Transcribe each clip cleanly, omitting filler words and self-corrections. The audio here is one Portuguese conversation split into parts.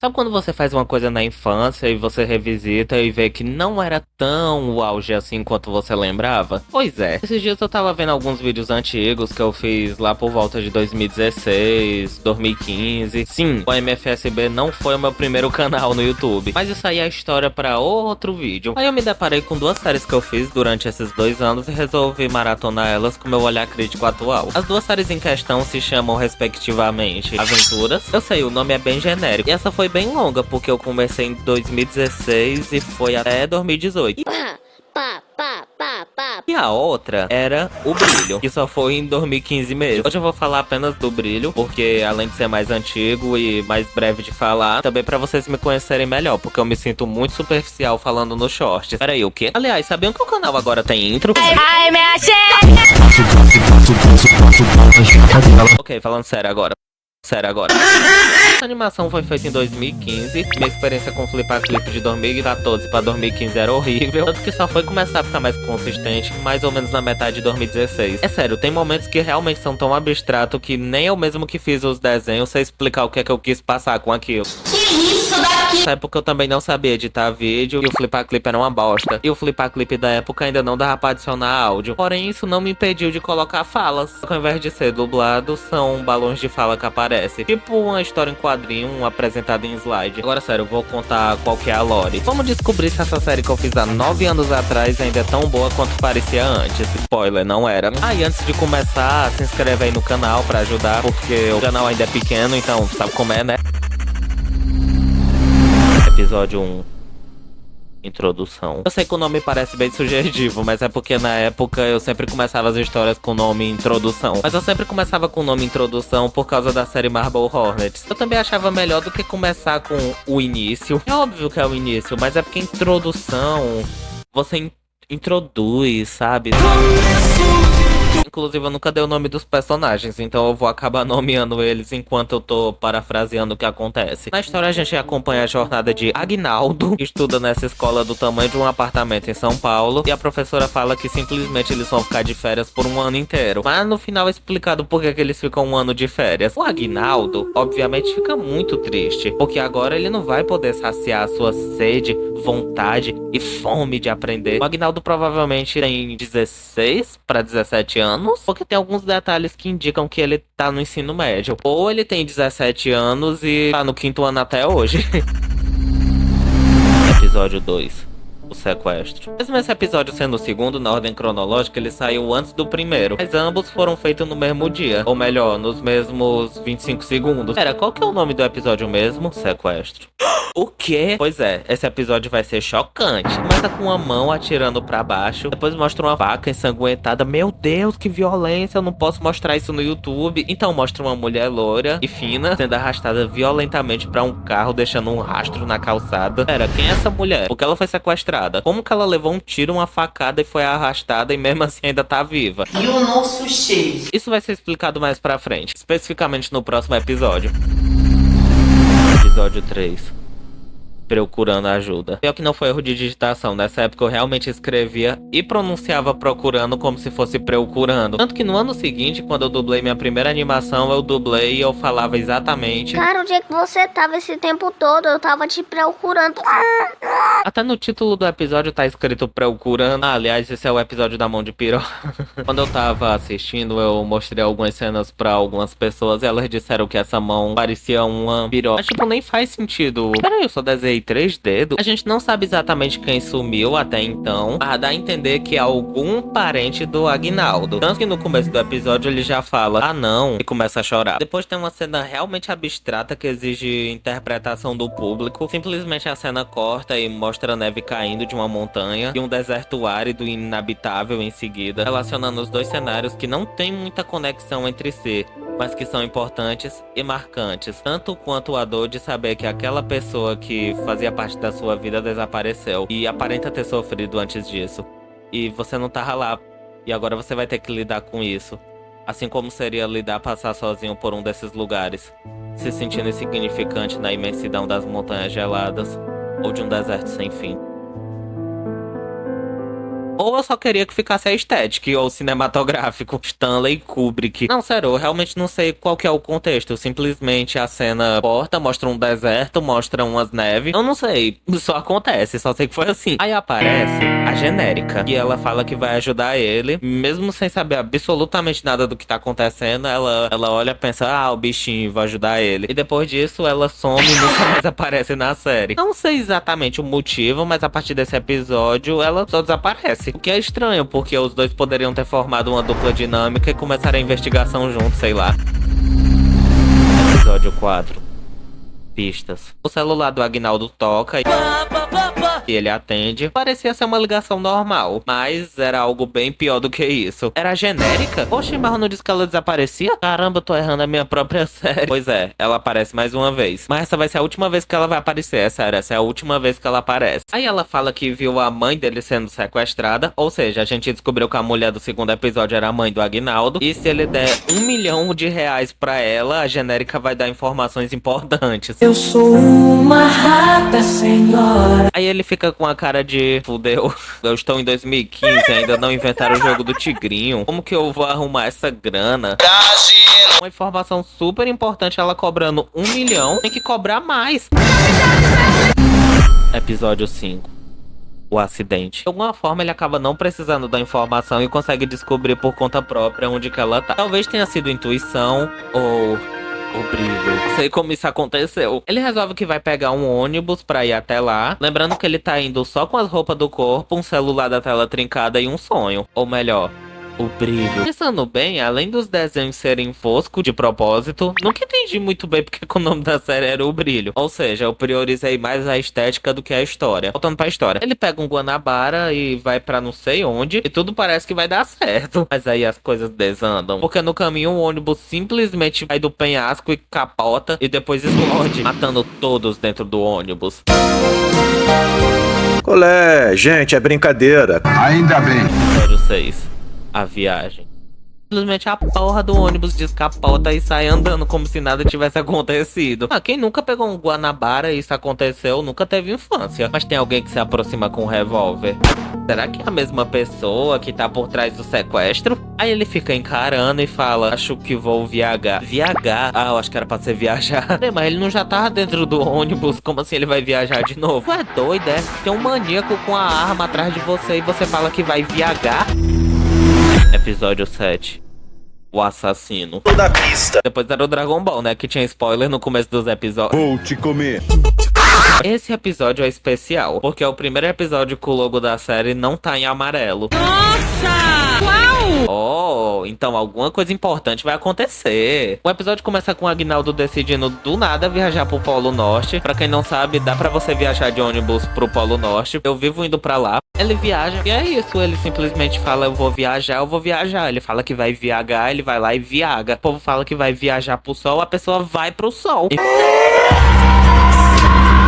Sabe quando você faz uma coisa na infância e você revisita e vê que não era tão o auge assim quanto você lembrava? Pois é. Esses dias eu tava vendo alguns vídeos antigos que eu fiz lá por volta de 2016, 2015. Sim, o MFSB não foi o meu primeiro canal no YouTube, mas isso aí é história pra outro vídeo. Aí eu me deparei com duas séries que eu fiz durante esses 2 anos e resolvi maratonar elas com meu olhar crítico atual. As duas séries em questão se chamam respectivamente Aventuras. Eu sei, o nome é bem genérico. E essa foi bem longa, porque eu comecei em 2016 e foi até 2018. E a outra era O Brilho, que só foi em 2015 mesmo. Hoje eu vou falar apenas do Brilho, porque além de ser mais antigo e mais breve de falar, também pra vocês me conhecerem melhor, porque eu me sinto muito superficial falando no shorts. Peraí, o quê? Aliás, sabiam que o canal agora tem intro? Ai, me achei! Ok, falando sério agora. Sério agora. Essa animação foi feita em 2015. Minha experiência com Flipar Clip de 2014 pra 2015 era horrível. Tanto que só foi começar a ficar mais consistente mais ou menos na metade de 2016. É sério, tem momentos que realmente são tão abstratos que nem eu mesmo que fiz os desenhos sei explicar o que é que eu quis passar com aquilo. Nessa época eu também não sabia editar vídeo e o Flipar Clip era uma bosta. E o Flipar Clip da época ainda não dava pra adicionar áudio. Porém, isso não me impediu de colocar falas. Ao invés de ser dublado, são balões de fala que aparecem. Tipo uma história em quadrinho apresentada em slide. Agora, sério, eu vou contar qual que é a lore. Vamos descobrir se essa série que eu fiz há 9 anos atrás ainda é tão boa quanto parecia antes. Spoiler, não era. Ah, e antes de começar, se inscreve aí no canal pra ajudar, porque o canal ainda é pequeno, então sabe como é, né? Episódio 1. Introdução. Eu sei que o nome parece bem sugestivo, mas é porque na época eu sempre começava as histórias com o nome Introdução. Mas eu sempre começava com o nome Introdução por causa da série Marble Hornets. Eu também achava melhor do que começar com o início. É óbvio que é o início, mas é porque introdução você introduz, sabe? Inclusive, eu nunca dei o nome dos personagens, então eu vou acabar nomeando eles enquanto eu tô parafraseando o que acontece. Na história, a gente acompanha a jornada de Agnaldo, que estuda nessa escola do tamanho de um apartamento em São Paulo, e a professora fala que simplesmente eles vão ficar de férias por um ano inteiro. Mas no final é explicado por que eles ficam um ano de férias. O Agnaldo, obviamente, fica muito triste, porque agora ele não vai poder saciar a sua sede, vontade e fome de aprender. O Agnaldo provavelmente tem 16 para 17 anos, porque tem alguns detalhes que indicam que ele tá no ensino médio. Ou ele tem 17 anos e tá no 5º ano até hoje. Episódio 2. O sequestro. Mesmo esse episódio sendo o segundo na ordem cronológica, ele saiu antes do primeiro, mas ambos foram feitos no mesmo dia, ou melhor, nos mesmos 25 segundos. Pera, qual que é o nome do episódio mesmo? Sequestro. O quê? Pois é, esse episódio vai ser chocante. Começa com uma mão atirando pra baixo, depois mostra uma vaca ensanguentada. Meu Deus, que violência, eu não posso mostrar isso no YouTube. Então mostra uma mulher loira e fina sendo arrastada violentamente pra um carro, deixando um rastro na calçada. Pera, quem é essa mulher? Por que ela foi sequestrada? Como que ela levou um tiro, uma facada e foi arrastada e mesmo assim ainda tá viva? Eu não sei. Isso vai ser explicado mais pra frente, especificamente no próximo episódio. Episódio 3. Procurando ajuda. Pior que não foi erro de digitação. Nessa época eu realmente escrevia e pronunciava procurando como se fosse procurando. Tanto que no ano seguinte, quando eu dublei minha primeira animação, eu dublei e eu falava exatamente. Cara, onde é que você tava esse tempo todo? Eu tava te procurando. Até no título do episódio tá escrito procurando. Ah, aliás, esse é o episódio da mão de piró. Quando eu tava assistindo, eu mostrei algumas cenas pra algumas pessoas e elas disseram que essa mão parecia uma piró. Mas tipo, nem faz sentido. Peraí, eu só desenhei 3 dedos. A gente não sabe exatamente quem sumiu até então, mas dá a entender que é algum parente do Agnaldo. Tanto que no começo do episódio ele já fala, ah não, e começa a chorar. Depois tem uma cena realmente abstrata que exige interpretação do público. Simplesmente a cena corta e mostra a neve caindo de uma montanha e um deserto árido e inabitável em seguida, relacionando os dois cenários que não tem muita conexão entre si, mas que são importantes e marcantes, tanto quanto a dor de saber que aquela pessoa que fazia parte da sua vida desapareceu e aparenta ter sofrido antes disso. E você não tava lá, e agora você vai ter que lidar com isso. Assim como seria lidar passar sozinho por um desses lugares, se sentindo insignificante na imensidão das montanhas geladas ou de um deserto sem fim. Ou eu só queria que ficasse a estética ou cinematográfico. Stanley Kubrick. Não, sério, eu realmente não sei qual que é o contexto. Simplesmente a cena porta, mostra um deserto, mostra umas neves. Eu não sei, só acontece, só sei que foi assim. Aí aparece a genérica, e ela fala que vai ajudar ele, mesmo sem saber absolutamente nada do que tá acontecendo. Ela olha e pensa, o bichinho vai ajudar ele. E depois disso, ela some e nunca mais aparece na série. Não sei exatamente o motivo, mas a partir desse episódio, ela só desaparece. O que é estranho, porque os dois poderiam ter formado uma dupla dinâmica e começar a investigação juntos, sei lá. Episódio 4. Pistas. O celular do Agnaldo toca e ele atende. Parecia ser uma ligação normal, mas era algo bem pior do que isso. Era genérica? Oxi, mas não disse que ela desaparecia? Caramba, eu tô errando a minha própria série. Pois é, ela aparece mais uma vez. Mas essa vai ser a última vez que ela vai aparecer, é sério, essa é a última vez que ela aparece. Aí ela fala que viu a mãe dele sendo sequestrada, ou seja, a gente descobriu que a mulher do segundo episódio era a mãe do Agnaldo, e se ele der R$1 milhão pra ela, a genérica vai dar informações importantes. Eu sou uma rata, senhora. Aí ele fica com a cara de fudeu, eu estou em 2015, ainda não inventaram o jogo do tigrinho. Como que eu vou arrumar essa grana? Uma informação super importante, ela cobrando R$1 milhão, tem que cobrar mais. Episódio 5. O acidente. De alguma forma ele acaba não precisando da informação e consegue descobrir por conta própria onde que ela tá. Talvez tenha sido intuição ou o brilho. Não sei como isso aconteceu. Ele resolve que vai pegar um ônibus pra ir até lá. Lembrando que ele tá indo só com as roupas do corpo, um celular da tela trincada e um sonho. Ou melhor, o brilho. Pensando bem, além dos desenhos serem foscos de propósito, nunca entendi muito bem porque o nome da série era O Brilho. Ou seja, eu priorizei mais a estética do que a história. Voltando pra história. Ele pega um Guanabara e vai pra não sei onde, e tudo parece que vai dar certo. Mas aí as coisas desandam. Porque no caminho o ônibus simplesmente vai do penhasco e capota, e depois explode, matando todos dentro do ônibus. Olé, gente, é brincadeira. Ainda bem. Episódio 6. A viagem. Simplesmente a porra do ônibus descapota e sai andando como se nada tivesse acontecido. Quem nunca pegou um Guanabara e isso aconteceu, nunca teve infância. Mas tem alguém que se aproxima com um revólver. Será que é a mesma pessoa que tá por trás do sequestro? Aí ele fica encarando e fala, acho que vou viajar. Viajar? Eu acho que era pra ser viajar. Mas ele não já tava dentro do ônibus, como assim ele vai viajar de novo? É doido, é? Tem um maníaco com a arma atrás de você e você fala que vai viajar? Episódio 7. O assassino. Toda pista. Depois era o Dragon Ball, né? Que tinha spoiler no começo dos episódios. Vou te comer. Esse episódio é especial, porque é o primeiro episódio que o logo da série não tá em amarelo. Nossa! Uau! Oh, então alguma coisa importante vai acontecer. O episódio começa com o Agnaldo decidindo do nada viajar pro Polo Norte. Pra quem não sabe, dá pra você viajar de ônibus pro Polo Norte. Eu vivo indo pra lá. Ele viaja e é isso, ele simplesmente fala, eu vou viajar. Ele fala que vai viajar, ele vai lá e viaga. O povo fala que vai viajar pro sol, a pessoa vai pro sol.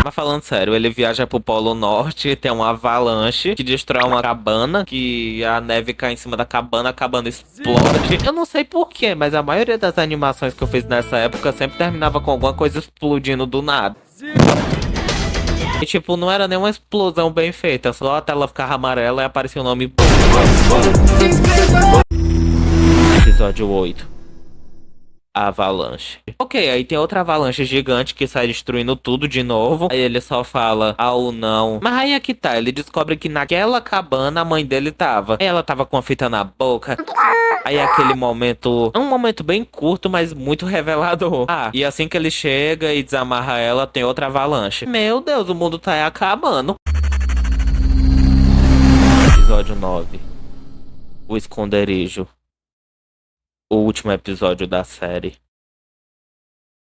Mas falando sério, ele viaja pro Polo Norte, tem uma avalanche que destrói uma cabana, que a neve cai em cima da cabana, a cabana explode. Eu não sei porquê, mas a maioria das animações que eu fiz nessa época sempre terminava com alguma coisa explodindo do nada. E tipo, não era nenhuma explosão bem feita, só a tela ficava amarela e aparecia o nome. Episódio 8. A avalanche. Ok, aí tem outra avalanche gigante que sai destruindo tudo de novo. Aí ele só fala, ou não. Mas aí é que tá, ele descobre que naquela cabana a mãe dele tava. Aí ela tava com a fita na boca. Aí aquele momento, é um momento bem curto, mas muito revelador. E assim que ele chega e desamarra ela, tem outra avalanche. Meu Deus, o mundo tá acabando. Episódio 9. O esconderijo. O último episódio da série.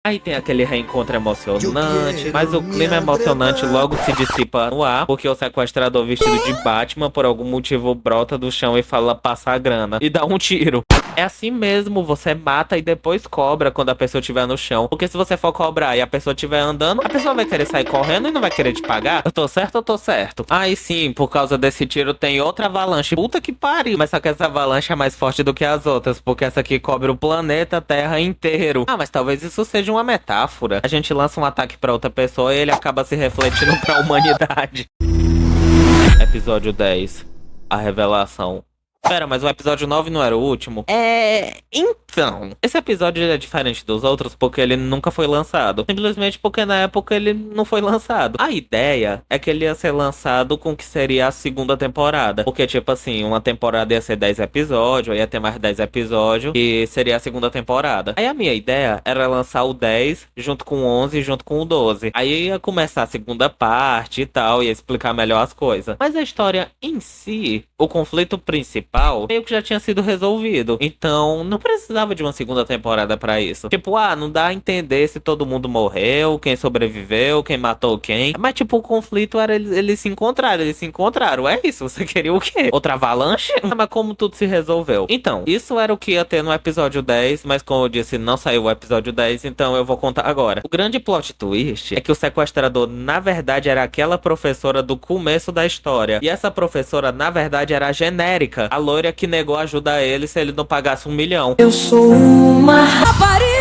Aí tem aquele reencontro emocionante, mas o clima emocionante logo se dissipa no ar, porque o sequestrador vestido de Batman, por algum motivo, brota do chão e fala passa a grana, e dá um tiro. É assim mesmo, você mata e depois cobra quando a pessoa estiver no chão, porque se você for cobrar e a pessoa estiver andando, a pessoa vai querer sair correndo e não vai querer te pagar. Eu tô certo ou tô certo? Aí sim, por causa desse tiro tem outra avalanche. Puta que pariu, mas só que essa avalanche é mais forte do que as outras, porque essa aqui cobre o planeta Terra inteiro. Mas talvez isso seja uma metáfora. A gente lança um ataque pra outra pessoa e ele acaba se refletindo pra humanidade. Episódio 10. a revelação. Pera, mas o episódio 9 não era o último? Então, esse episódio é diferente dos outros porque ele nunca foi lançado. Simplesmente porque na época ele não foi lançado. A ideia é que ele ia ser lançado com o que seria a segunda temporada. Porque, tipo assim, uma temporada ia ser 10 episódios, ia ter mais 10 episódios, e seria a segunda temporada. Aí a minha ideia era lançar o 10 junto com o 11 junto com o 12. Aí ia começar a segunda parte e tal, ia explicar melhor as coisas. Mas a história em si, o conflito principal, meio que já tinha sido resolvido. Então, não precisava de uma segunda temporada pra isso. Tipo, não dá a entender se todo mundo morreu, quem sobreviveu, quem matou quem. Mas, tipo, o conflito era eles se encontraram. Eles se encontraram. É isso? Você queria o quê? Outra avalanche? Mas como tudo se resolveu? Então, isso era o que ia ter no episódio 10, mas como eu disse, não saiu o episódio 10, então eu vou contar agora. O grande plot twist é que o sequestrador, na verdade, era aquela professora do começo da história. E essa professora, na verdade, era a genérica. A loira que negou ajudar ele se ele não pagasse 1 milhão. Eu sou uma rapariga.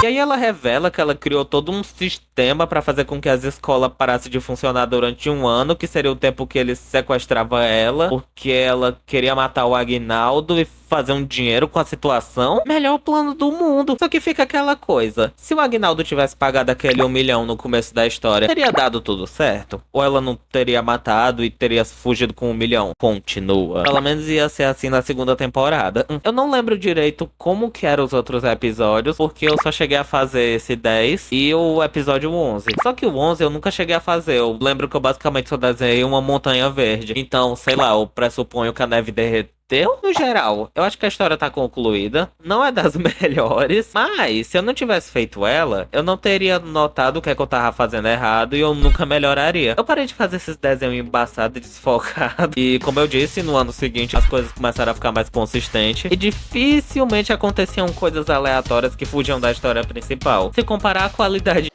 E aí ela revela que ela criou todo um sistema pra fazer com que as escolas parassem de funcionar durante 1 ano, que seria o tempo que ele sequestrava ela, porque ela queria matar o Aguinaldo e fazer um dinheiro com a situação. Melhor plano do mundo. Só que fica aquela coisa, se o Aguinaldo tivesse pagado aquele 1 milhão no começo da história, teria dado tudo certo? Ou ela não teria matado e teria fugido com 1 milhão? Continua. Pelo menos ia ser assim na segunda temporada. Eu não lembro direito como que eram os outros episódios, porque eu só cheguei a fazer esse 10 e o episódio 11. Só que o 11 eu nunca cheguei a fazer. Eu lembro que eu basicamente só desenhei uma montanha verde. Então, sei lá, eu pressuponho que a neve derreteu. No geral, eu acho que a história tá concluída. Não é das melhores, mas se eu não tivesse feito ela, eu não teria notado o que é que eu tava fazendo errado e eu nunca melhoraria. Eu parei de fazer esses desenhos embaçados e desfocados. E como eu disse, no ano seguinte as coisas começaram a ficar mais consistentes. E dificilmente aconteciam coisas aleatórias que fugiam da história principal. Se comparar a qualidade.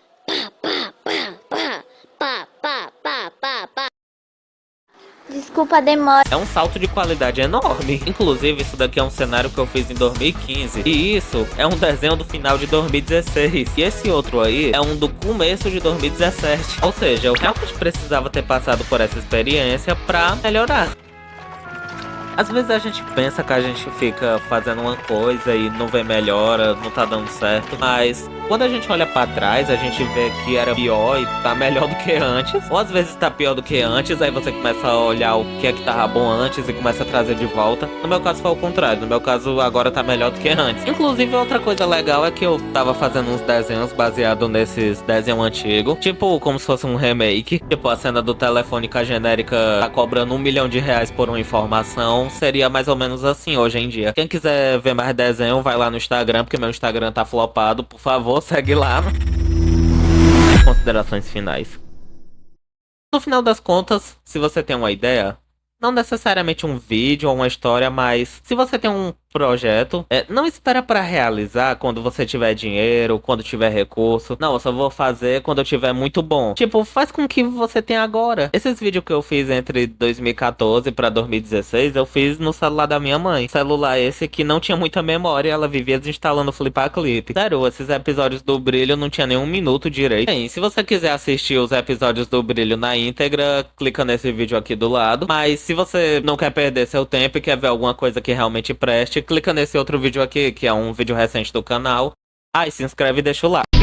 Desculpa a demora. É um salto de qualidade enorme. Inclusive, isso daqui é um cenário que eu fiz em 2015. E isso é um desenho do final de 2016. E esse outro aí é um do começo de 2017. Ou seja, eu realmente precisava ter passado por essa experiência pra melhorar. Às vezes a gente pensa que a gente fica fazendo uma coisa e não vê melhora, não tá dando certo, mas quando a gente olha pra trás, a gente vê que era pior e tá melhor do que antes. Ou às vezes tá pior do que antes, aí você começa a olhar o que é que tava bom antes e começa a trazer de volta. No meu caso foi o contrário, no meu caso agora tá melhor do que antes. Inclusive outra coisa legal é que eu tava fazendo uns desenhos baseados nesses desenhos antigos, tipo como se fosse um remake. Tipo a cena do telefone que a genérica tá cobrando R$1 milhão por uma informação. Seria mais ou menos assim hoje em dia. Quem quiser ver mais desenho, vai lá no Instagram, porque meu Instagram tá flopado. Por favor, segue lá. Considerações finais. No final das contas, se você tem uma ideia, não necessariamente um vídeo ou uma história, mas se você tem um projeto, não espera pra realizar quando você tiver dinheiro, quando tiver recurso. Não, eu só vou fazer quando eu tiver muito bom. Tipo, faz com o que você tem agora. Esses vídeos que eu fiz entre 2014 pra 2016, eu fiz no celular da minha mãe. Celular esse que não tinha muita memória, ela vivia desinstalando o Flipar Clip. Sério, esses episódios do Brilho não tinha nem 1 minuto direito. Bem, se você quiser assistir os episódios do Brilho na íntegra, clica nesse vídeo aqui do lado. Mas se você não quer perder seu tempo e quer ver alguma coisa que realmente preste, clica nesse outro vídeo aqui, que é um vídeo recente do canal. E se inscreve e deixa o like.